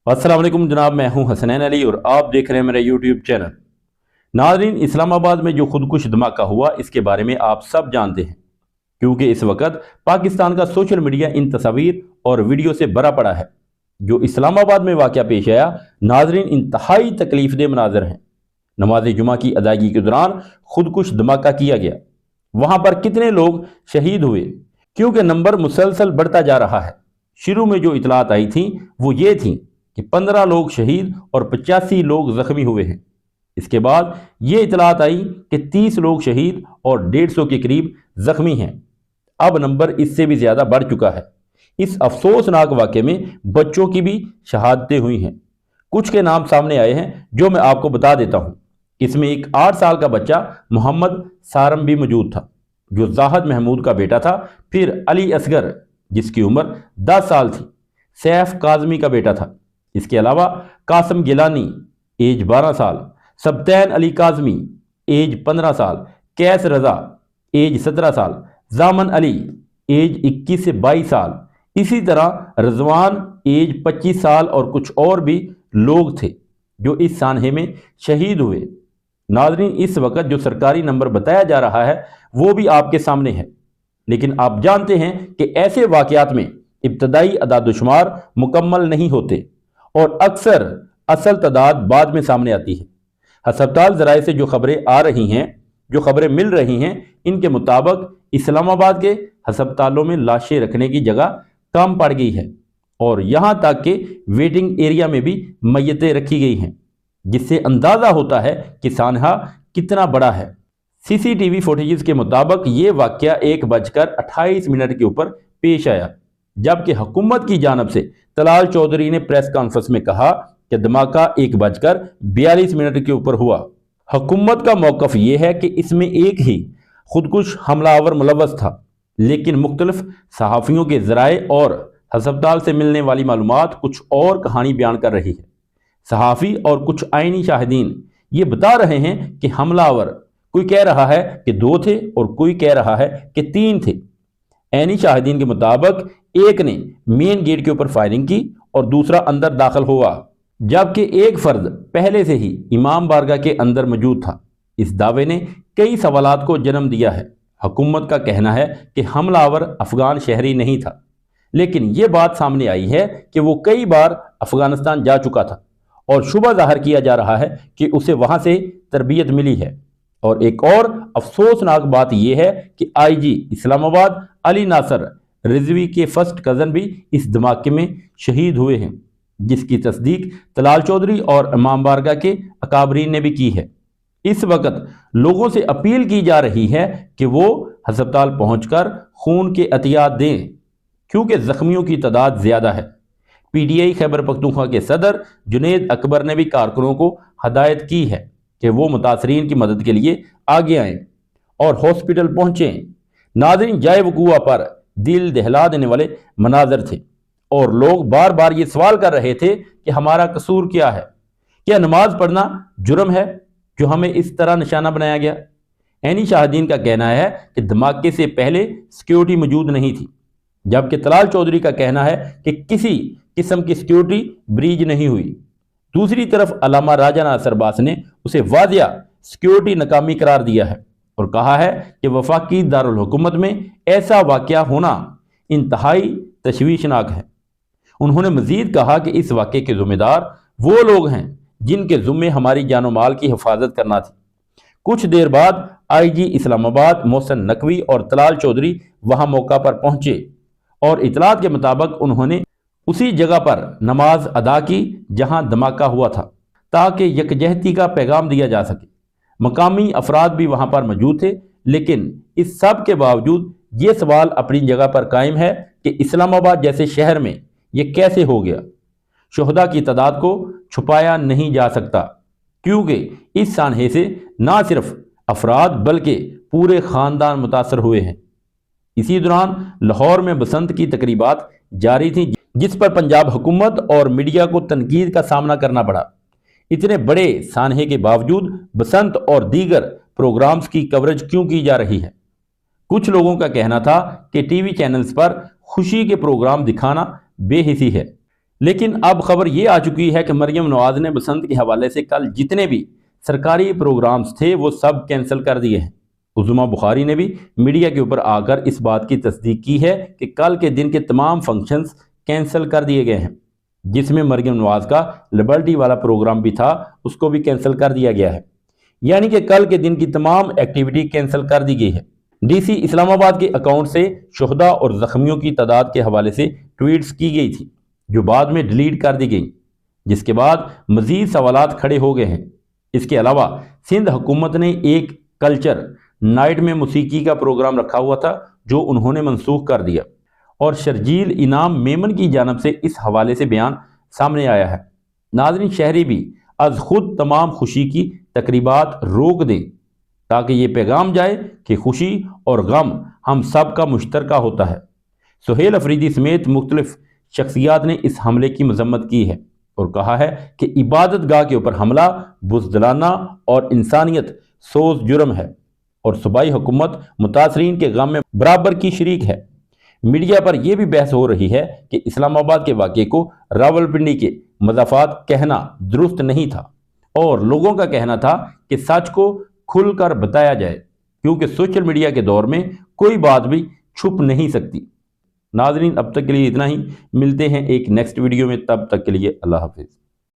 अस्सलाम वालेकुम जनाब, मैं हूं हसनैन अली और आप देख रहे हैं मेरा यूट्यूब चैनल। नाज़रीन, इस्लामाबाद में जो खुदकुश धमाका हुआ इसके बारे में आप सब जानते हैं, क्योंकि इस वक्त पाकिस्तान का सोशल मीडिया इन तस्वीर और वीडियो से भरा पड़ा है। जो इस्लामाबाद में वाक़या पेश आया, नाज़रीन, इंतहाई तकलीफदेह मनाज़र हैं। नमाज जुमा की अदायगी के दौरान खुदकुश धमाका किया गया। वहाँ पर कितने लोग शहीद हुए, क्योंकि नंबर मुसलसल बढ़ता जा रहा है। शुरू में जो इतलात आई थी वो ये थी कि 15 लोग शहीद और 85 लोग जख्मी हुए हैं। इसके बाद ये इतलात आई कि 30 लोग शहीद और 150 के करीब जख्मी हैं। अब नंबर इससे भी ज़्यादा बढ़ चुका है। इस अफसोसनाक वाक़े में बच्चों की भी शहादतें हुई हैं। कुछ के नाम सामने आए हैं जो मैं आपको बता देता हूँ। इसमें एक 8 साल का बच्चा मोहम्मद सारम भी मौजूद था, जो जाहद महमूद का बेटा था। फिर अली असगर, जिसकी उम्र 10 साल थी, सैफ काजमी का बेटा था। इसके अलावा कासम गिलानी एज 12 साल, सबतैन अली काजमी एज 15 साल, कैस रजा एज 17 साल, जामन अली एज 21 से 22 साल, इसी तरह रजवान एज 25 साल और कुछ और भी लोग थे जो इस सानहे में शहीद हुए। नाज़रीन, इस वक्त जो सरकारी नंबर बताया जा रहा है वो भी आपके सामने है, लेकिन आप जानते हैं कि ऐसे वाक़यात में इब्तदाई अदादुशुमार मुकम्मल नहीं होते और अक्सर असल तादाद बाद में सामने आती है। हस्पताल ज़राए से जो खबरें आ रही हैं, जो खबरें मिल रही हैं, इनके मुताबिक इस्लामाबाद के हस्पतालों में लाशें रखने की जगह कम पड़ गई है और यहाँ तक कि वेटिंग एरिया में भी मैयतें रखी गई हैं, जिससे अंदाज़ा होता है कि सानहा कितना बड़ा है। सीसीटीवी फुटेज के मुताबिक ये वाक़या 1:28 के ऊपर पेश आया, जबकि हुकूमत की जानब से तलाल चौधरी ने प्रेस कॉन्फ्रेंस में कहा कि धमाका 1:42 के ऊपर हुआ। हुकूमत का मौक़िफ़ ये है कि इसमें एक ही खुदकुश हमलावर मुलव्वस था, लेकिन मुख्तलिफ सहाफ़ियों के ज़राए और हस्पताल से मिलने वाली मालूमात कुछ और कहानी बयान कर रही है। सहाफ़ी और कुछ आइनी शाहिदीन ये बता रहे हैं कि हमलावर, कोई कह रहा है कि 2 थे और कोई कह रहा है कि 3 थे। ऐनी शाहिदीन के मुताबिक एक ने मेन गेट के ऊपर फायरिंग की और दूसरा अंदर दाखिल हुआ, जबकि एक फर्द पहले से ही इमाम बारगाह के अंदर मौजूद था। इस दावे ने कई सवालात को जन्म दिया है। हुकूमत का कहना है कि हमलावर अफगान शहरी नहीं था, लेकिन ये बात सामने आई है कि वो कई बार अफगानिस्तान जा चुका था और शुबा जाहिर किया जा रहा है कि उसे वहाँ से तरबियत मिली है। और एक और अफसोसनाक बात यह है कि आईजी इस्लामाबाद अली नासर रिजवी के फर्स्ट कज़न भी इस धमाके में शहीद हुए हैं, जिसकी तस्दीक तलाल चौधरी और इमाम बारगाह के अकाबरीन ने भी की है। इस वक्त लोगों से अपील की जा रही है कि वो हस्पताल पहुंचकर खून के अतियात दें, क्योंकि ज़ख्मियों की तादाद ज़्यादा है। पीटीआई खैबर पख्तूनख्वा के सदर जुनेद अकबर ने भी कारकुनों को हदायत की है कि वो मुतासरीन की मदद के लिए आगे आएँ और हॉस्पिटल पहुँचें। नाज़रीन, जाए वकूआ पर दिल दहला देने वाले मनाजर थे और लोग बार बार ये सवाल कर रहे थे कि हमारा कसूर क्या है, क्या नमाज पढ़ना जुर्म है जो हमें इस तरह निशाना बनाया गया। ऐनी शाहिदीन का कहना है कि धमाके से पहले सिक्योरिटी मौजूद नहीं थी, जबकि तलाल चौधरी का कहना है कि किसी किस्म की सिक्योरिटी ब्रीच नहीं हुई। दूसरी तरफ अल्लामा राजा नासर बास ने उसे वादिया सिक्योरिटी नाकामी करार दिया है और कहा है कि वफाकी दारुल हुकूमत में ऐसा वाक़या होना इंतहाई तशवीशनाक है। उन्होंने मज़ीद कहा कि इस वाक़े के ज़िम्मेदार वो लोग हैं जिनके ज़ुम्मे हमारी जानो माल की हिफाजत करना थी। कुछ देर बाद आईजी इस्लामाबाद मोहसिन नकवी और तलाल चौधरी वहाँ मौका पर पहुँचे और इतलात के मुताबिक उन्होंने उसी जगह पर नमाज अदा की जहाँ धमाका हुआ था, ताकि यकजहती का पैगाम दिया जा सके। मकामी अफराद भी वहाँ पर मौजूद थे, लेकिन इस सब के बावजूद ये सवाल अपनी जगह पर कायम है कि इस्लामाबाद जैसे शहर में ये कैसे हो गया। शुहदा की तादाद को छुपाया नहीं जा सकता, क्योंकि इस सानहे से ना सिर्फ अफराद बल्कि पूरे ख़ानदान मुतासर हुए हैं। इसी दौरान लाहौर में बसंत की तकरीबात जारी थीं, जिस पर पंजाब हुकूमत और मीडिया को तनकीद का सामना करना पड़ा। इतने बड़े सानहे के बावजूद बसंत और दीगर प्रोग्राम्स की कवरेज क्यों की जा रही है। कुछ लोगों का कहना था कि टीवी चैनल्स पर खुशी के प्रोग्राम दिखाना बेहिसी है, لیکن اب خبر یہ آ چکی ہے کہ مریم نواز نے بسنت کے حوالے سے کل جتنے بھی سرکاری پروگرامز تھے وہ سب کینسل کر دیے ہیں۔ عظما بخاری نے بھی میڈیا کے اوپر آ کر اس بات کی تصدیق کی ہے کہ کل کے دن کے تمام فنکشنز کینسل کر دیے گئے ہیں، جس میں مریم نواز کا لبرٹی والا پروگرام بھی تھا اس کو بھی کینسل کر دیا گیا ہے، یعنی کہ کل کے دن کی تمام ایکٹیویٹی کینسل کر دی گئی ہے۔ ڈی سی اسلام آباد کے اکاؤنٹ سے شہداء اور زخمیوں کی تعداد کے حوالے سے ٹویٹس کی گئی تھی جو بعد میں ڈیلیٹ کر دی گئی، جس کے بعد مزید سوالات کھڑے ہو گئے ہیں۔ اس کے علاوہ سندھ حکومت نے ایک کلچر نائٹ میں موسیقی کا پروگرام رکھا ہوا تھا جو انہوں نے منسوخ کر دیا، اور شرجیل انعام میمن کی جانب سے اس حوالے سے بیان سامنے آیا ہے۔ ناظرین، شہری بھی از خود تمام خوشی کی تقریبات روک دیں تاکہ یہ پیغام جائے کہ خوشی اور غم ہم سب کا مشترکہ ہوتا ہے۔ سہیل افریدی سمیت مختلف شخصیات نے اس حملے کی مذمت کی ہے اور کہا ہے کہ عبادت گاہ کے اوپر حملہ بزدلانہ اور انسانیت سوز جرم ہے، اور صوبائی حکومت متاثرین کے غم میں برابر کی شریک ہے۔ میڈیا پر یہ بھی بحث ہو رہی ہے کہ اسلام آباد کے واقعے کو راولپنڈی کے مضافات کہنا درست نہیں تھا، اور لوگوں کا کہنا تھا کہ سچ کو کھل کر بتایا جائے، کیونکہ سوشل میڈیا کے دور میں کوئی بات بھی چھپ نہیں سکتی۔ ناظرین، اب تک کے لیے اتنا ہی، ملتے ہیں ایک نیکسٹ ویڈیو میں، تب تک کے لیے اللہ حافظ۔